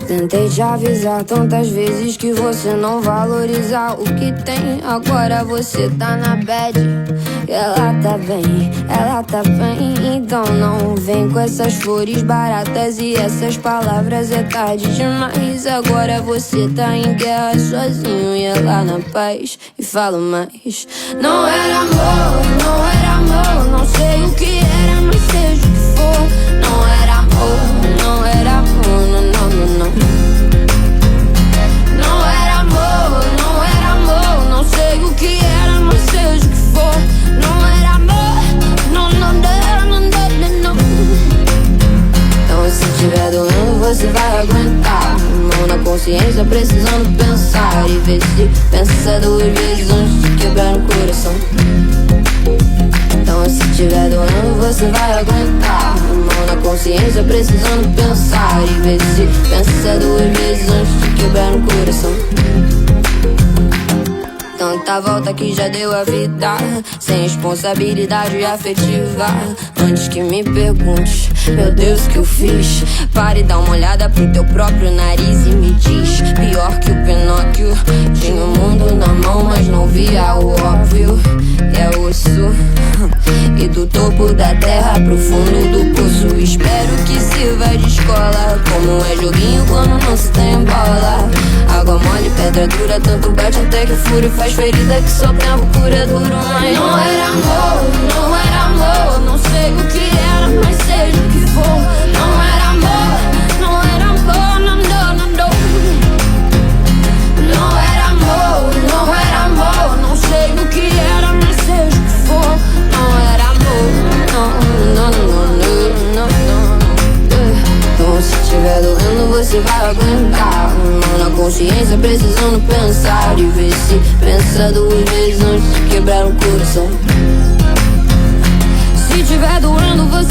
Tentei te avisar tantas vezes que você não valoriza o que tem. Agora você tá na bad e ela tá bem, ela tá bem. Então não vem com essas flores baratas e essas palavras, é tarde demais. Agora você tá em guerra sozinho e ela na paz. E falo mais: não era amor, não era amor. Não sei o que era, mas seja o que for. Não era amor, não era amor, não, não, não, não. Não era amor, não era amor. Não sei o que era, mas seja o que for. Não era amor, não, não, não, não, não, não. Então se tiver doendo você vai aguentar. Mão na consciência precisando pensar e ver se pensa duas vezes antes de quebrar o coração. Então se tiver doendo você vai aguentar. Mão na consciência precisando pensar e ver se pensa duas vezes antes de quebrar o coração. Tanta volta que já deu a vida, sem responsabilidade afetiva. Antes que me pergunte, meu Deus, o que eu fiz? Pare e dá uma olhada pro teu próprio nariz e me diz: pior que o Pinóquio, tinha o mundo na mão, mas não via o óbvio. É osso, e do topo da terra pro fundo do poço. Espero que sirva de escola, como é joguinho quando não se tem bola. Água mole, pedra dura, tanto bate até que fura e faz ferida que só tempo cura duro. Mas não era amor, não era amor. Não sei o que era, mas seja o que for. Não era amor, não era amor, não, não, não, não. Não era amor, não era amor. Não sei o que era, mas seja o que for. Não era amor, não, não, não, não, não, não. Então se tiver doendo você vai aguentar. Mão na consciência precisando pensar e ver se pensa duas vezes antes de quebrar o coração. Se tiver doendo você